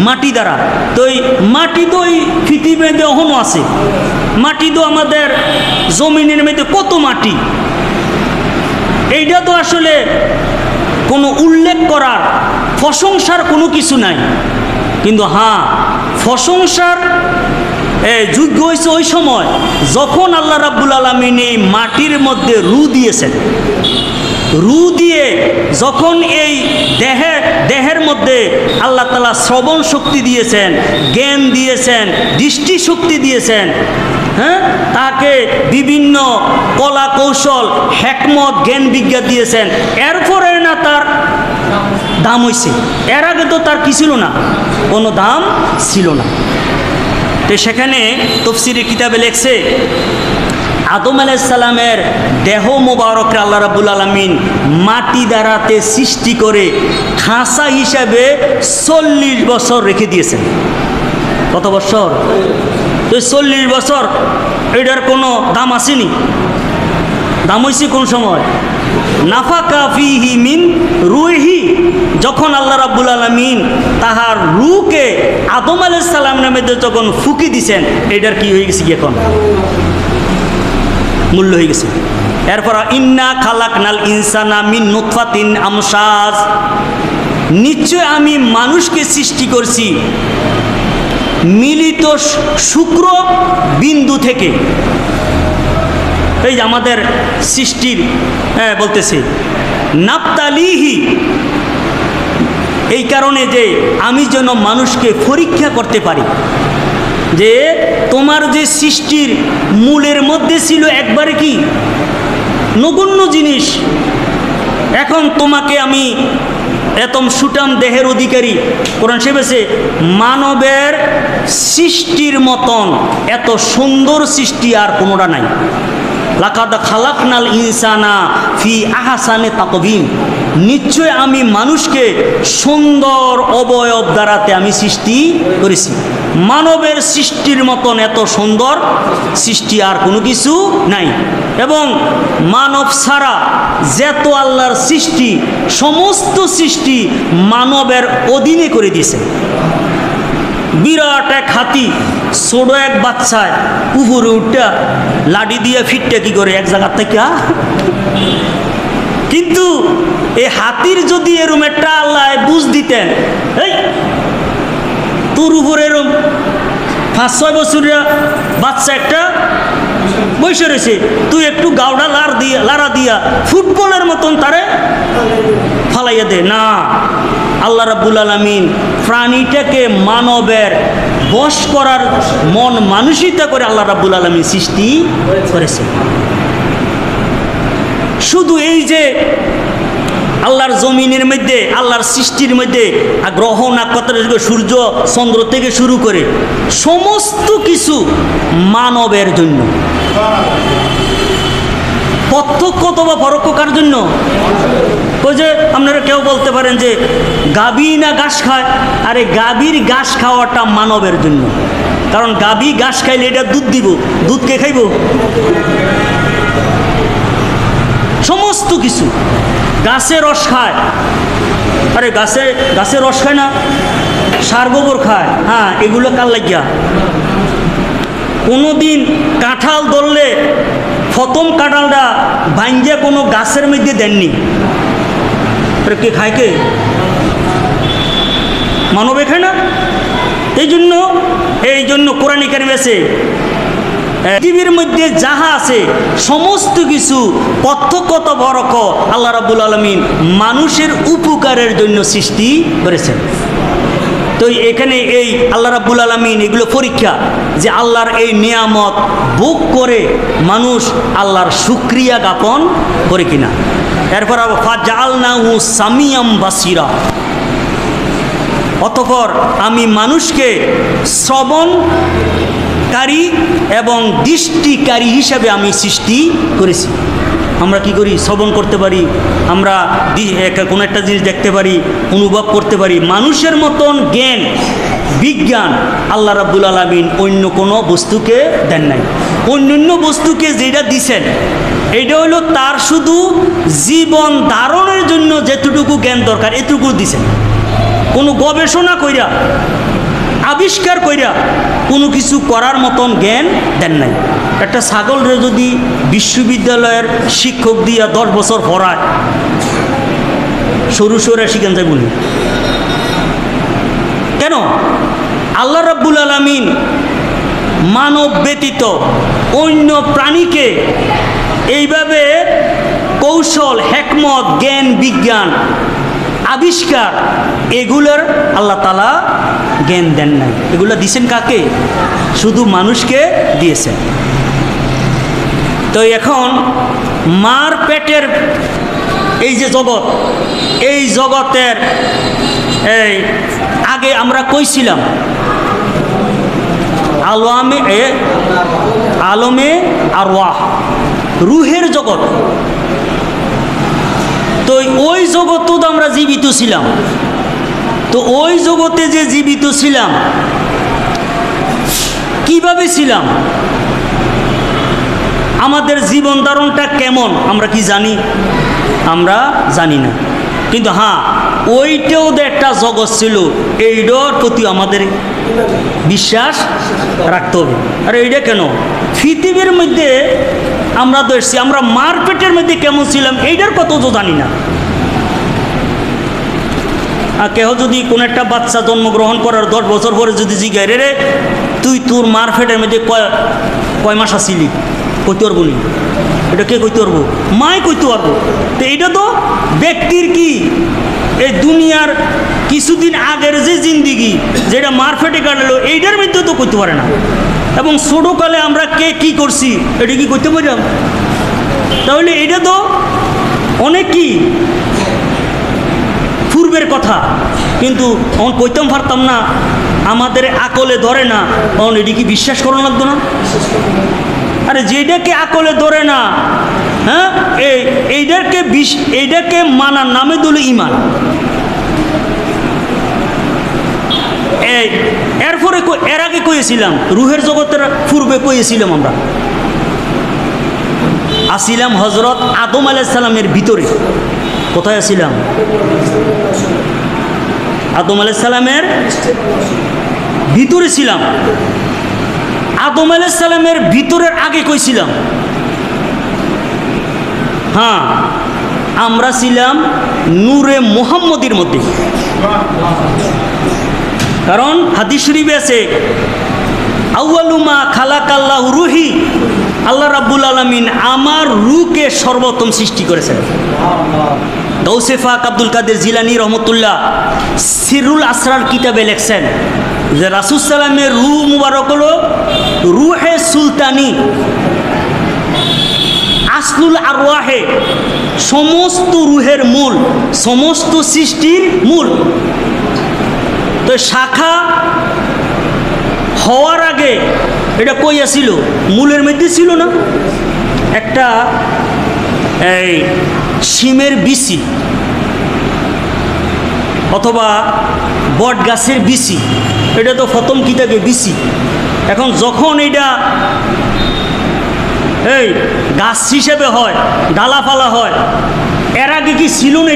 মাটি দ্বারা। তো এই মাটি তো এই পৃথিবীতে এখনও আছে। মাটি তো আমাদের জমিনের মধ্যে কত মাটি, এইটা তো আসলে কোনো উল্লেখ করার, প্রশংসার কোনো কিছু নাই। কিন্তু হ্যাঁ, প্রশংসার যোগ্য হয়েছে ওই সময় যখন আল্লাহ রাব্বুল আলামিন এই মাটির মধ্যে রূহ দিয়েছেন। রূহ দিয়ে যখন এই দেহের মধ্যে আল্লাহ তাআলা শ্রবণ শক্তি দিয়েছেন, জ্ঞান দিয়েছেন, দৃষ্টি শক্তি দিয়েছেন, তাকে বিভিন্ন কলা কৌশল, হিকমত, জ্ঞান বিজ্ঞান দিয়েছেন, এরপরে না তার দাম হয়েছে। এর আগে তো তার কি ছিল না? কোনো দাম ছিল না। তো সেখানে তাফসীরের কিতাবে লেখছে, আদম আলাইহিস সালামের দেহ মোবারককে আল্লাহ রাব্বুল আলামিন মাটি দ্বারাতে সৃষ্টি করে খাঁচা হিসাবে 40 বছর রেখে দিয়েছেন। কত বছর? তো 40 বছর এটার কোনো দাম আসেনি। দাম হয়েছে কোন সময়? নাফাকা ফিহি মিন রূহি, যখন আল্লাহ রাব্বুল আলামিন তাহার রূহকে আদম আলাইহিস সালামের মধ্যে যখন ফুঁকি দিছেন, এটার কি হয়ে গেছে? এখন মূল্য হয়ে গেছে। এরপর ইন্না খালাকনাল ইনসানা মিন নুতফাতিন আমশাজ, নিশ্চয় আমি মানুষকে সৃষ্টি করছি মিলিত শুক্র বিন্দু থেকে। এই যে আমাদের সৃষ্টির বলতেছে নাপতালিহি, এই কারণে যে আমি যেন মানুষকে পরীক্ষা করতে পারি যে তোমার যে সৃষ্টির মূলের মধ্যে ছিল একবারে কি নগণ্য জিনিস, এখন তোমাকে আমি এতম সুটাম দেহের অধিকারী কোরআন শরীফে মানবের সৃষ্টির মতন এত সুন্দর সৃষ্টি আর কোনোটা নাই। লাকাদ খালাকনাল ইনসানা ফি আহসানি তাকবীম, নিশ্চয় আমি মানুষকে সুন্দর অবয়ব দ্বারাতে আমি সৃষ্টি করেছি। মানবের সৃষ্টির মতন এত সুন্দর সৃষ্টি আর কোনো কিছু নাই। এবং মানব ছাড়া যত আল্লাহর সৃষ্টি সমস্ত সৃষ্টি মানবের অধীনে করে দিয়েছে। বিরাট এক হাতি ছোট এক বাচ্চায় উপরে উঠটা লাঠি দিয়ে ফিটটা কি করে এক জায়গা থেকে, কিন্তু এই হাতির যদি এরম একটা আল্লাহ বুঝ দিতেন, এই তোর উপর এরম 5-6 বছরের বাচ্চা একটা বসে রয়েছে, তুই একটু গাওড়া লাড়া দিয়া ফুটবলের মতন তারে ফালাইয়া দে না। আল্লাহ রাব্বুল আলামিন প্রাণীটাকে মানবের বশ করার মন মানসিকতা করে আল্লাহ রাব্বুল আলামিন সৃষ্টি করেছে। শুধু এই যে আল্লাহর জমিনের মধ্যে আল্লাহর সৃষ্টির মধ্যে গ্রহ নক্ষত্র সূর্য চন্দ্র থেকে শুরু করে সমস্ত কিছু মানবের জন্য। প্রত্যক্ষ অথবা পরোক্ষ কার জন্য? ওই যে আপনারা কেউ বলতে পারেন যে গাভী না ঘাস খায়, আরে গাভীর ঘাস খাওয়াটা মানবের জন্য, কারণ গাভী ঘাস খাইলে এটা দুধ দিব, দুধ কে খাইব? সমস্ত কিছু গাছের রস খায়, আরে গাছের রস খায় না, সার গোবর খায়, হ্যাঁ এগুলো কার লাগিয়া? কোনোদিন কাঁঠাল ধরলে প্রথম কাঁঠালটা ভাঙ্গিয়া কোনো গাছের মধ্যে দেননি, কে খায়? কে? মানবে খায় না। এই জন্য কোরআনে কারিমে আছে পৃথিবীর মধ্যে যাহা আছে সমস্ত কিছু প্রত্যক্ষ পরোক্ষ আল্লাহ রাব্বুল আলামিন মানুষের উপকারের জন্য সৃষ্টি করেছেন। তো এখানে এই আল্লাহ রাব্বুল আলামিন এগুলো পরীক্ষা যে আল্লাহর এই নিয়ামত ভোগ করে মানুষ আল্লাহর শুকরিয়া জ্ঞাপন করে কিনা। এরপর ফাজআলনাহু সামিয়াম বাসিরা, অতঃপর আমি মানুষকে শ্রবণকারী এবং দৃষ্টিকারী হিসাবে আমি সৃষ্টি করেছি। আমরা কি করি? শ্রবণ করতে পারি, আমরা কোনো একটা জিনিস দেখতে পারি, অনুভব করতে পারি। মানুষের মতন জ্ঞান বিজ্ঞান আল্লাহ রাব্বুল আলামিন অন্য কোনো বস্তুকে দেন নাই। অন্যান্য বস্তুকে যেটা দিছেন এটা হলো তার শুধু জীবন ধারণের জন্য যেটুকু জ্ঞান দরকার এটুকু দিছেন। কোনো গবেষণা কইরা আবিষ্কার কইরা কোনো কিছু করার মতন জ্ঞান দেন নাই। একটা ছাগলরে যদি বিশ্ববিদ্যালয়ের শিক্ষক দিয়া 10 বছর পড়ায়, সরু সরে শিখান যায় বলি কেন? আল্লাহ রাব্বুল আলামিন মানব ব্যতীত অন্য প্রাণীকে এইভাবে কৌশল, হেকমত, জ্ঞান, বিজ্ঞান, আবিষ্কার এগুলোর আল্লাহ তাআলা জ্ঞান দেন নাই। এগুলো দিয়েছেন কাকে? শুধু মানুষকে দিয়েছেন। তো এখন মার পেটের এই যে জগৎ, এই জগতের আগে আমরা কইছিলাম আলমে আরওয়াহ, রুহের জগৎ। তো ওই জগতেও তো আমরা জীবিত ছিলাম। তো ওই জগতে যে জীবিত ছিলাম কিভাবে ছিলাম, আমাদের জীবন ধারণটা কেমন আমরা কি জানি? আমরা জানি না। কিন্তু হ্যাঁ, ওইটাও তো একটা জগৎ ছিল, এইটার প্রতি আমাদের বিশ্বাস রাখতে হবে। আর এইটা কেন? পৃথিবীর মধ্যে আমরা তো এসছি, আমরা মার পেটের মধ্যে কেমন ছিলাম এইটার কত তো জানি না। কেহ যদি কোনো একটা বাচ্চা জন্মগ্রহণ করার 10 বছর পরে যদি জিজ্ঞাই রে তুই তোর মার ফেটের মধ্যে কয় মাস আসিলি, কইতে পারবো নি? এটা কে কইতে পারবো? মাই কইতে পারবো। তো এইটা তো ব্যক্তির কি এই দুনিয়ার কিছুদিন আগের যে জিন্দিগি যেটা মার ফেটে কাটলো এইটার মধ্যে তো কইতে পারে না। এবং ছোটোকালে আমরা কে কি করছি এটা কি করতে পারলাম? তাহলে এটা তো অনেক কি পূর্বের কথা, কিন্তু অন কইতাম পারতাম না, আমাদের আকলে ধরে না, অন এটি কি বিশ্বাস করা লাগতো না? আরে যেটাকে আকলে ধরে না, হ্যাঁ, এইটাকে মানার নামে দিল ইমান। এরপরে এর আগে কইয়েছিলাম, রুহের জগতের পূর্বে কইয়েছিলাম আমরা আসিলাম হজরত আদম আলাইহিস সালামের ভিতরে। কোথায় আসিলাম? আদম আলাইহিস সালামের ভিতরে ছিলাম। আদম আলাইহিস সালামের ভিতরের আগে কইছিলাম, হ্যাঁ, আমরা ছিলাম নূরে মুহাম্মদীর মধ্যে। কারণ হাদিস শরীফে আছে আউয়ালু মা খালাকাল্লাহু রূহি, আল্লাহ রাব্বুল আলামিন আমার রূহকে সর্বপ্রথম সৃষ্টি করেছেন। গাউসে পাক আব্দুল কাদের জিলানী রহমতুল্লাহ সিরুল আসরার কিতাবে লেখছেন যে রাসূল সাল্লামের রূহ মুবারক হলো রূহে সুলতানি, আসলুল আরওয়াহে, সমস্ত রূহের মূল, সমস্ত সৃষ্টির মূল। তো শাখা হওয়ার আগে এটা কই আসিল? মূলের মধ্যে ছিল না একটা এই শিমের বিচি অথবা বট গাছের বিচি, এটা তো প্রথম কি থাকে? বিচি। এখন যখন এটা এই গাছ হিসেবে হয়, ডালাফালা হয়, এর আগে কি ছিল না?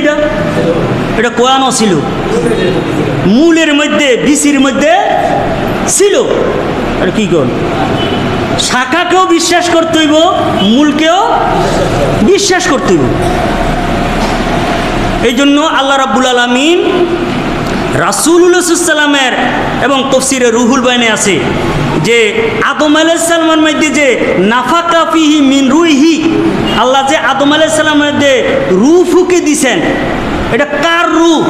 এটা কোয়ানো ছিল, মূলের মধ্যে, বিচির মধ্যে ছিল। আর কি কর, শাখাকেও বিশ্বাস করতে হইব, মূলকেও বিশ্বাস করতে হইব। এই জন্য আল্লাহ রাব্বুল আলামিন রাসূলুল্লাহ সাল্লাল্লাহু আলাইহি ওয়াসাল্লামের এবং তাফসীরে রুহুল বাইনে আছে যে আদম আলাইহিস সালামের মধ্যে যে নাফাকা ফিহি মিন রুহি, আল্লাহ যে আদম আলাইহিস সালামের মধ্যে রূহ ফুঁকে দিয়েছেন, এটা কার রূহ?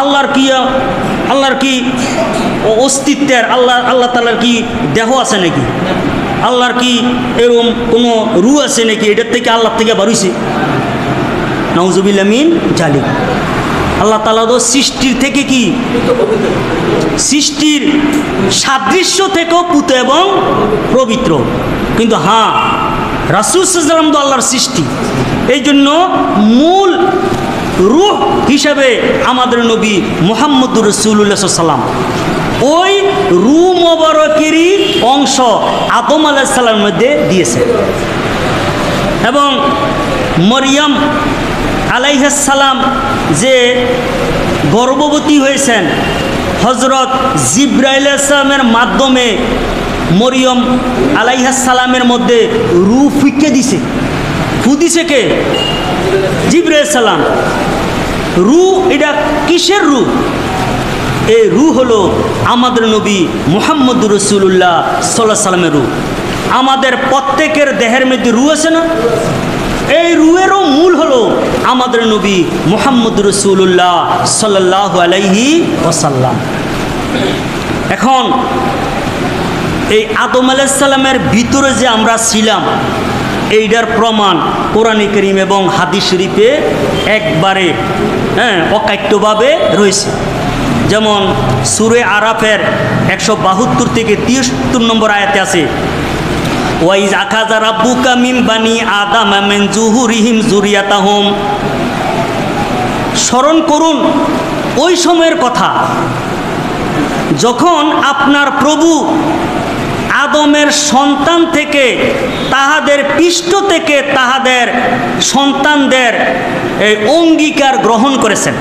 আল্লাহর কি অস্তিত্বের, আল্লাহ তাআলার কি দেহ আছে নাকি? আল্লাহর কি এরকম কোনো রূহ আছে নাকি? এটার থেকে আল্লাহ থেকে বাড়িছে? নাউজুবিল্লাহ মিন জালিক। আল্লাহ তাআলা তো সৃষ্টির থেকে কি, সৃষ্টির সাদৃশ্য থেকেও পুত এবং পবিত্র। কিন্তু হ্যাঁ, রাসূল সাল্লাল্লাহু আলাইহি ওয়াসাল্লাম তো আল্লাহর সৃষ্টি। এই জন্য মূল রূহ হিসাবে আমাদের নবী মুহাম্মদুর রাসূলুল্লাহ সাল্লাল্লাহু আলাইহি ওয়াসাল্লাম, ওই রূহ মোবারকেরই অংশ আদম আলাইহিস সালামের মধ্যে দিয়েছে। এবং মরিয়ম আলাইহিস সালাম যে গর্ভবতী হয়েছেন, হজরত জিবরাইল আলাইহিস সালামের মাধ্যমে মরিয়ম আলাইহিস সালামের মধ্যে রূহ ফুঁকে দিছে। ফু দিছে কে? জিবরাইল সালাম। রূহ এটা কিসের রূহ? এই রূহ হলো আমাদের নবী মুহাম্মদুর রাসূলুল্লাহ সাল্লাল্লাহু আলাইহি সাল্লামের রূহ। আমাদের প্রত্যেকের দেহের মধ্যে রূহ আছে না? এই রূহেরও মূল হলো আমাদের নবী মুহাম্মদুর রাসূলুল্লাহ সাল্লাল্লাহু আলাইহি ওয়াসাল্লাম। এখন এই আদম আলাইহিস সালামের ভিতরে যে আমরা ছিলাম, এইটার প্রমাণ কোরআনে কারীম এবং হাদিস শরীফে একবারে অকাট্যভাবে রয়েছে। যেমন সূরা আরাফের 172 থেকে 73 নম্বর আয়াতে আছে, ওয়াইজ আখাযা রাব্বুকা মিন বানি আদাম মিন যুহুরিহিম যুরিয়াতাহুম। স্মরণ করুন ওই সময়ের কথা যখন আপনার প্রভু আদমের সন্তান থেকে, তাহাদের পৃষ্ঠ থেকে তাহাদের সন্তানদের এই অঙ্গীকার গ্রহণ করেছেন।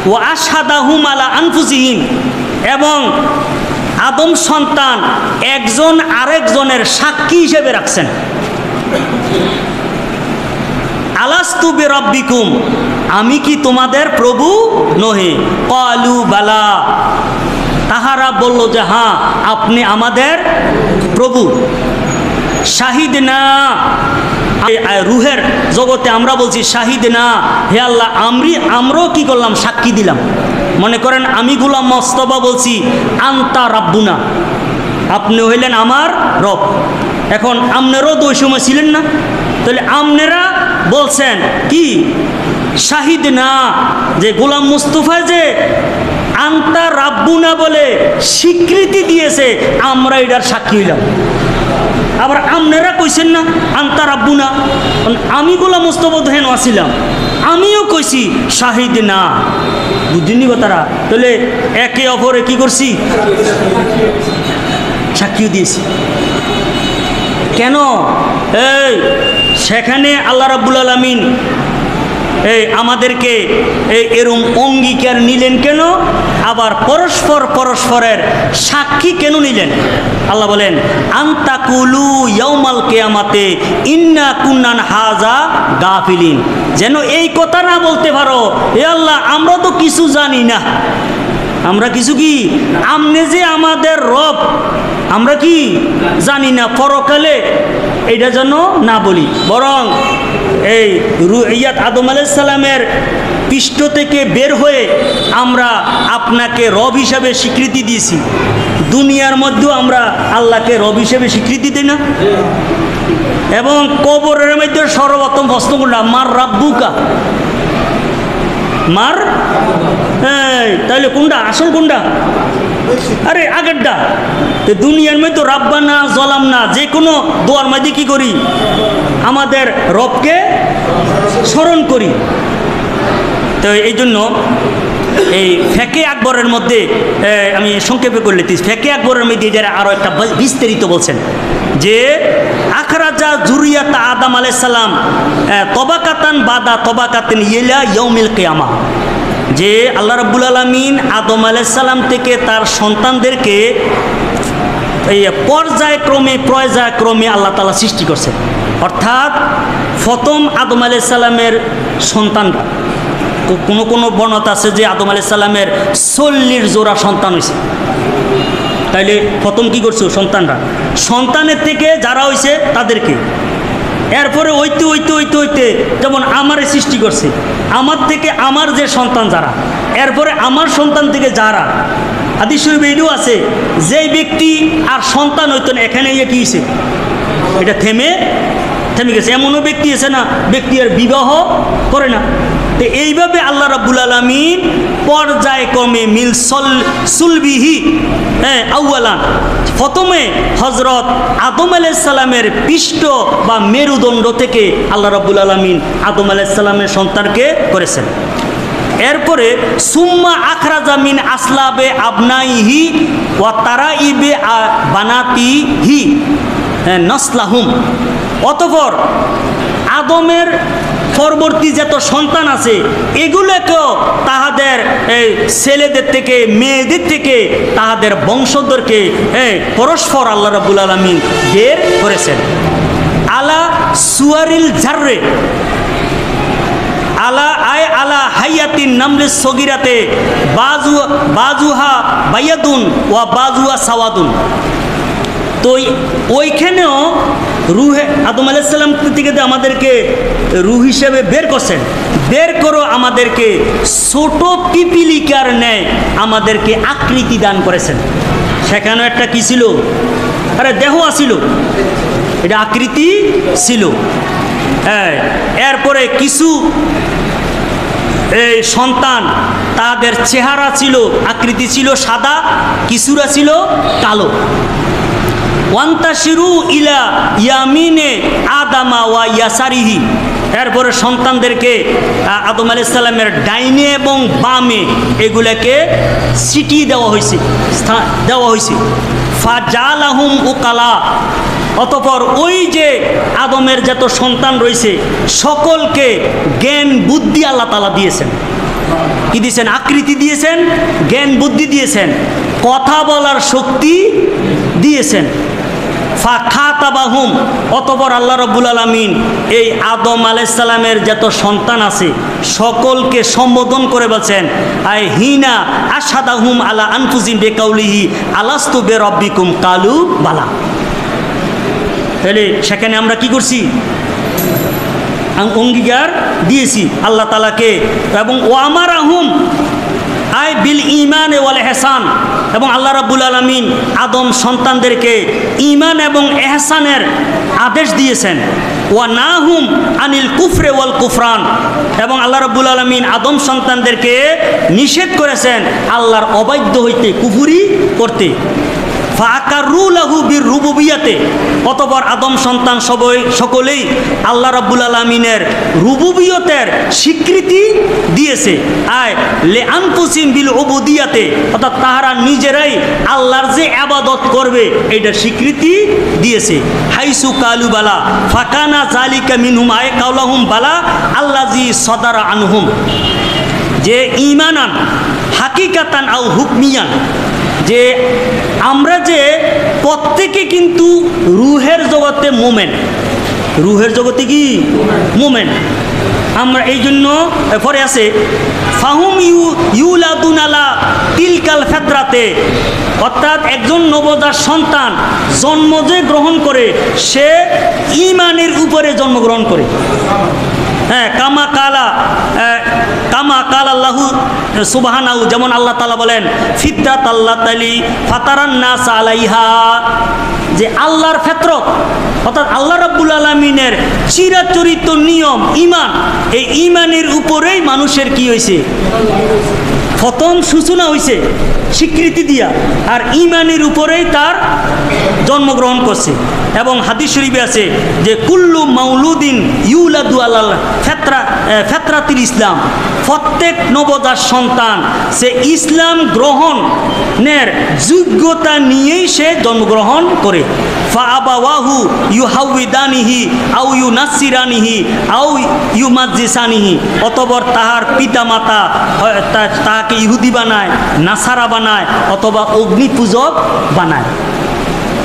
ও আশহাদাহুম আলা আনফুসিহিম, এবং আদম সন্তান একজন আরেকজনের সাক্ষী হিসেবে রাখছেন। আলাস্তু বিরাব্বিকুম, আমি কি তোমাদের প্রভু নহে? ক্বালু বালা, তাহারা বলল যে হ্যাঁ আপনি আমাদের প্রভু। শাহিদনা, রুহের জগতে আমরা বলছি শাহিদনা, হে আল্লাহ আমরাও কি করলাম? সাক্ষী দিলাম। মনে করেন আমি গোলাম মোস্তফা বলছি আন্তা রাব্বুনা, আপনি হইলেন আমার রব। এখন আপনারাও তো ওই সময় ছিলেন না, তাহলে আপনারা বলছেন কি? শাহিদনা, যে গোলাম মুস্তফা যে আন্তা রাব্বুনা বলে স্বীকৃতি দিয়েছে, আমরা এটার সাক্ষী হইলাম। আবার আপনারা কইছেন না আন্তা রাব্বুনা, আমি গোলাম মুস্তফা হেন আসিলাম, আমিও কইছি শাহিদনা। বুঝিনি কথাটা? তাহলে একে অপরে কি করছি? সাক্ষীও দিয়েছি। কেন? এই সেখানে আল্লাহ রাব্বুল আলামিন আমাদেরকে এরম অঙ্গীকার নিলেন কেন? আবার পরস্পরের সাক্ষী কেন নিলেন? আল্লাহ বলেন আনতাকুলু ইয়াউমাল কিয়ামাতে ইন্না কুন্না হাযা গাফিলিন, যেন এই কথা না বলতে পারো এ আল্লাহ আমরা তো কিছু জানি না, আমরা কিছু কি আমনে যে আমাদের রব আমরা কি জানি না, পরকালে এটা যেন না বলি। বরং এই আদম আলাইহিস সালামের পৃষ্ঠ থেকে বের হয়ে আমরা আপনাকে রব হিসাবে স্বীকৃতি দিয়েছি। দুনিয়ার মধ্যেও আমরা আল্লাহকে রব হিসেবে স্বীকৃতি দিই না? এবং কবরের মধ্যে সর্বপ্রথম প্রশ্ন করলাম মার রাব্বুকা, মার তাহলে কোনটা আসল কোনটা? আরে আগেরটা। তো দুনিয়ার মধ্যে রাব্বানা জলাম না, যে কোনো দোয়ার মধ্যে কি করি? আমাদের রবকে স্মরণ করি। তো এই জন্য এই ফেকে আকবরের মধ্যে আমি সংক্ষেপে করে লিখতেছি, ফেকে আকবরের মধ্যে যারা আরও একটা বিস্তারিত বলছেন যে আখরাজা জুরিয়াত আদম আলাইহিস সালাম তবাকাতান বাদা তবাকাতিন ইলা ইয়াউমিল কিয়ামা, যে আল্লাহ রাব্বুল আলামিন আদম আলাইহিস সালাম থেকে তার সন্তানদেরকে এই পর্যায়ক্রমে আল্লাহ তাআলা সৃষ্টি করছে। অর্থাৎ প্রথম আদম আলাইহিস সালামের সন্তানরা, কোনো বর্ণনা আছে যে আদম আলাইহিস সালামের 40 জোড়া সন্তান হয়েছে। তাইলে প্রথম কি করছে? সন্তানের থেকে যারা হয়েছে তাদেরকে, এরপরে হইতে যেমন আমারে সৃষ্টি করছে, আমার থেকে আমার যে সন্তান যারা, এরপরে আমার সন্তান থেকে যারা, হাদিস শরীফে এটাও আছে যে ব্যক্তি আর সন্তান হইতো না, এখানে কি হয়েছে? এটা থেমে গেছে। এমনও ব্যক্তি আছে না, ব্যক্তি আর বিবাহ করে না। তো এইভাবে আল্লাহ রাব্বুল আলামিন পর্যায়ক্রমে সুলবিহি আউয়ালান, প্রথমে হযরত আদম আলাইহিস সালামের পৃষ্ঠ বা মেরুদণ্ড থেকে আল্লাহ রাব্বুল আলামিন আদম আলাইহিস সালামের সন্তানকে করেছেন। এরপরে সুম্মা আখরাজা মিন আসলাবে আবনাইহি ওয়া তারাইবে বানাতিহি নসলাহুম, অতঃপর আদমের পরবর্তী যত সন্তান আছে এগুলোকেও তাহাদের ছেলেদের থেকে মেয়েদের থেকে তাহাদের বংশধরকে পরস্পর আল্লাহ রাব্বুল আলামিন বের করেছেন। আলা সুয়ারিল জাররে আলা হাইয়াতিন নামলিস সগিরাতে বাজুহা বাইয়াদুন ওয়া বাজুহা সাওয়াদুন। তো ওইখানেও রুহে আদম আলাইহিস সালাম থেকে আমাদেরকে রূহ হিসেবে বের করছেন, বের করো আমাদেরকে ছোট পিপিলিকার ন্যায় আমাদেরকে আকৃতি দান করেছেন। সেখানেও একটা কি ছিল? আরে দেহ আছিল, এটা আকৃতি ছিল। হ্যাঁ, এরপরে কিছু এই সন্তান তাদের চেহারা ছিল, আকৃতি ছিল সাদা, কিছুরা ছিল কালো। ওয়ান্তাশিরু ইলা ইয়ামিনে আদামা ওয়া ইয়াসারিহি, এরপরে সন্তানদেরকে আদম আলাইহিস সালামের ডাইনে এবং বামে এগুলাকে ছিটিয়ে দেওয়া হয়েছে। ফাজালাহুম উকালা, অতঃপর ওই যে আদমের যত সন্তান রয়েছে সকলকে জ্ঞান বুদ্ধি আল্লাহ তাআলা দিয়েছেন। কি দিয়েছেন? আকৃতি দিয়েছেন, জ্ঞান বুদ্ধি দিয়েছেন, কথা বলার শক্তি দিয়েছেন। ফাখাতাবাহুম, অতঃপর আল্লাহ রাব্বুল আলামিন এই আদম আলাইহিস সালামের যত সন্তান আছে সকলকে সম্বোধন করে বলছেন আই হিনা আশহাদাহুম আলা আনফুসিহিম বিকাউলিহি আলাস্তু বিরাব্বিকুম কালু বালা। তাহলে সেখানে আমরা কি করছি? অঙ্গীকার দিয়েছি আল্লাহ তাআলাকে, এবং ওয়ামারাহুম আই বিল ঈমান ওয়াল ইহসান, এবং আল্লাহ রাব্বুল আলামিন আদম সন্তানদেরকে ঈমান এবং ইহসানের আদেশ দিয়েছেন। ওয়া নাহুম আনিল কুফরে ওয়াল কুফরান, এবং আল্লাহ রাব্বুল আলামিন আদম সন্তানদেরকে নিষেধ করেছেন আল্লাহর অবাধ্য হইতে, কুফরি করতে। ফাকারু লাহু বিরুবুবিয়াতে, অতঃপর আদম সন্তান সকলেই আল্লাহ রাব্বুল আলামিনের রুবুবিয়তের স্বীকৃতি দিয়েছে। আয় লে আনফুসিহিম বিল উবুদিয়াতে, অর্থাৎ তাহারা নিজেরাই আল্লাহর যে ইবাদত করবে এইটার স্বীকৃতি দিয়েছে। হাইসু কালু বালা ফাকানা যালিকা মিনহুম আয় কাউলাহুম বালা আল্লাযী সাদারা আনহুম, যে ঈমানান হাকিকাতান আও হুকমিয়ান, যে আমরা যে প্রত্যেকে কিন্তু রুহের জগতে মোমেন, রুহের জগতে কি মোমেন আমরা। এই জন্য পরে আছে ফাহুম ইউলাদুন আলা তিলকাল ফিতরাতে, অর্থাৎ একজন নবজাত সন্তান জন্ম যে গ্রহণ করে সে ঈমানের উপরে জন্মগ্রহণ করে। হ্যাঁ, কামা কালা আল্লাহু সুবহানাহু, যেমন আল্লাহ তাআলা বলেন ফিতরাত আল্লাহি ফাতারান নাস আলাইহা, যে আল্লাহর ফিতরত অর্থাৎ আল্লাহ রাব্বুল আলামিনের চিরাচরিত নিয়ম ঈমান, এই ঈমানের উপরেই মানুষের কি হয়েছে? প্রথম সূচনা হয়েছে স্বীকৃতি দিয়া, আর ঈমানের উপরেই তার জন্মগ্রহণ করছে। এবং হাদিস শরীফে আছে যে কুল্লু মাউলুদিন ইউলাদু আলাল ফিতরাতিল ইসলাম, প্রত্যেক নবজাত সন্তান সে ইসলাম গ্রহণের যোগ্যতা নিয়েই সে জন্মগ্রহণ করে। ফাআবাওয়াহু ইউহাউইদানিহি আও ইউনাসসিরানিহি আও ইউমাজ্জিসানিহি, অতঃপর তাহার পিতামাতা তাহাকে ইহুদি বানায়, নাসারা বানায়, অথবা অগ্নিপূজক বানায়।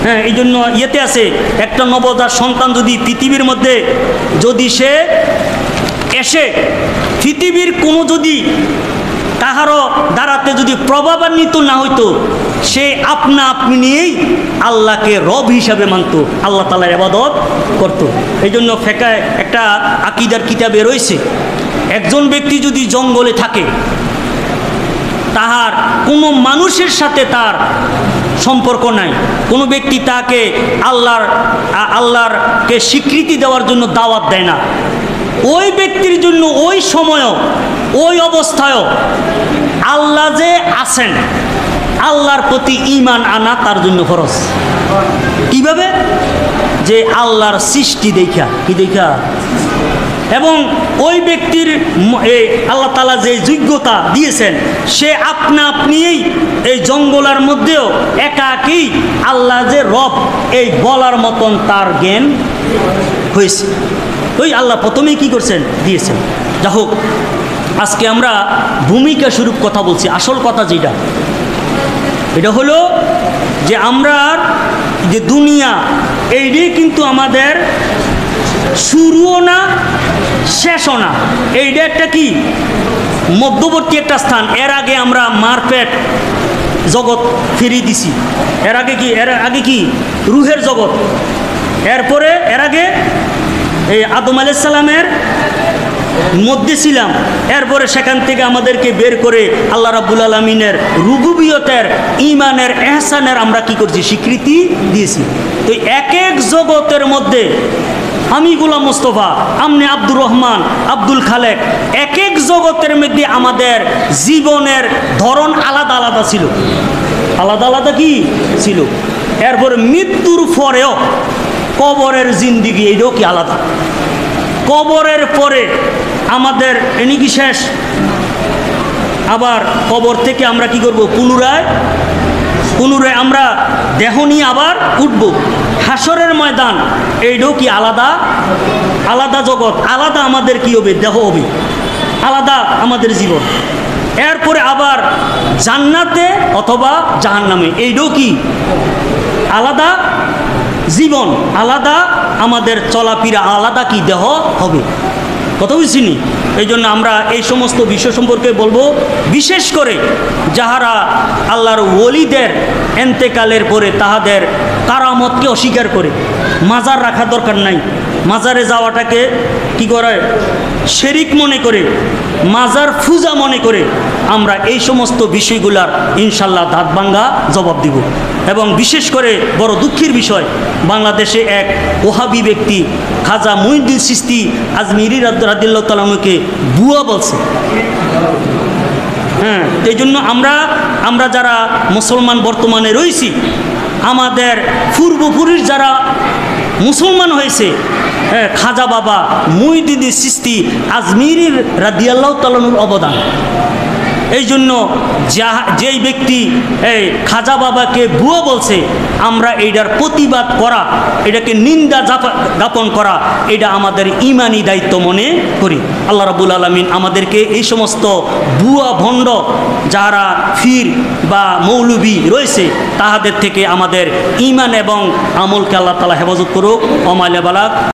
হ্যাঁ, এই জন্য ইয়েতে আছে একটা নবজাত সন্তান যদি পৃথিবীর মধ্যে যদি সে এসে পৃথিবীর কোনো যদি কাহারও দ্বারাতে যদি প্রভাবান্বিত না হইতো, সে আপনা আপনি নিয়েই আল্লাহকে রব হিসাবে মানত, আল্লাহ তাআলার ইবাদত করত। এই জন্য ফিকহে একটা আকীদার কিতাবে রয়েছে, একজন ব্যক্তি যদি জঙ্গলে থাকে, তাহার কোনো মানুষের সাথে তার সম্পর্ক নাই, কোনো ব্যক্তি তাকে আল্লাহরকে স্বীকৃতি দেওয়ার জন্য দাওয়াত দেয় না, ওই ব্যক্তির জন্য ওই সময়ও ওই অবস্থায়ও আল্লাহ যে আছেন আল্লাহর প্রতি ঈমান আনা তার জন্য ফরজ। কিভাবে? যে আল্লাহর সৃষ্টি দেখা, কি দেখা, এবং ওই ব্যক্তির আল্লাহ তাআলা যে যোগ্যতা দিয়েছেন সে আপনা আপনিই এই জঙ্গলের মধ্যেও একাকী আল্লাহ যে রব এই বলার মতন তার জ্ঞান হয়েছে। ওই আল্লাহ প্রথমেই কি করছেন? দিয়েছেন। যা হোক, আজকে আমরা ভূমিকা স্বরূপ কথা বলছি। আসল কথা যেটা, এটা হলো যে আমরা যে দুনিয়া এইটাই কিন্তু আমাদের শুরুও না শেষও না, এইটা একটা কি মধ্যবর্তী একটা স্থান। এর আগে আমরা মারপেট জগৎ ফিরিয়ে দিছি, এর আগে কি রুহের জগৎ, এরপরে এর আগে এই আদম আলাইহিস সালামের মধ্যে ছিলাম, এরপরে সেখান থেকে আমাদেরকে বের করে আল্লাহ রাব্বুল আলামিনের রুবুবিয়তের, ঈমানের, ইহসানের আমরা কি করছি? স্বীকৃতি দিয়েছি। তো এক এক জগতের মধ্যে আমি গোলাম মোস্তফা, আমনে আব্দুর রহমান, আব্দুল খালেক, এক এক জগতের মধ্যে আমাদের জীবনের ধরন আলাদা আলাদা ছিল, আলাদা আলাদা কি ছিল। এরপরে মৃত্যুর পরেও কবরের জিন্দিগি এইটাও কি আলাদা। কবরের পরে আমাদের এনি কি শেষ? আবার কবর থেকে আমরা কি করব? পুনরায় আমরা দেহ নিয়ে আবার উঠব। হাসরের ময়দান এইটাও কি আলাদা আলাদা জগৎ, আলাদা আমাদের কি হবে? দেহ হবে, আলাদা আমাদের জীবন। এরপরে আবার জান্নাতে অথবা জাহান্নামে, এইটাও কি আলাদা জীবন আলাদা, আমাদের চলাফেরা আলাদা কি দেহ হবে, কথা বুঝছিনি? এই জন্য আমরা এই সমস্ত বিষয় সম্পর্কে বলবো, বিশেষ করে যাহারা আল্লাহর ওলিদের এন্তেকালের পরে তাহাদের কারামতকে অস্বীকার করে। মাজার রাখার দরকার নাই, মাজারে যাওয়াটাকে কি করে শিরক মনে করে, মাজার পূজা মনে করে আমরা এই সমস্ত বিষয়গুলার ইনশাল্লাহ দাঁত ভাঙ্গা জবাব দিব। এবং বিশেষ করে বড় দুঃখের বিষয়, বাংলাদেশে এক ওহাবি ব্যক্তি খাজা মুঈনুদ্দিন চিশতি আজমিরি রাদিয়াল্লাহু তাআলা আনহুকে বুয়া বলছে। হ্যাঁ, এই জন্য আমরা যারা মুসলমান বর্তমানে রয়েছি, আমাদের পূর্বপুরুষ যারা মুসলমান হয়েছে, খাজা বাবা মুঈনুদ্দিন চিশতি আজমিরি রাদিয়াল্লাহু তাআলা আনহুর অবদান। এই জন্য যেই ব্যক্তি এই খাজা বাবাকে বুয়া বলছে, আমরা এইটার প্রতিবাদ করা, এটাকে নিন্দা জ্ঞাপন করা, এটা আমাদের ইমানি দায়িত্ব মনে করি। আল্লাহ রাব্বুল আলামিন আমাদেরকে এই সমস্ত বুয়া ভণ্ড যারা ফির বা মৌলবি রয়েছে তাহাদের থেকে আমাদের ইমান এবং আমলকে আল্লাহ তাআলা হেফাজত করুক। ওমাইলা বালাক।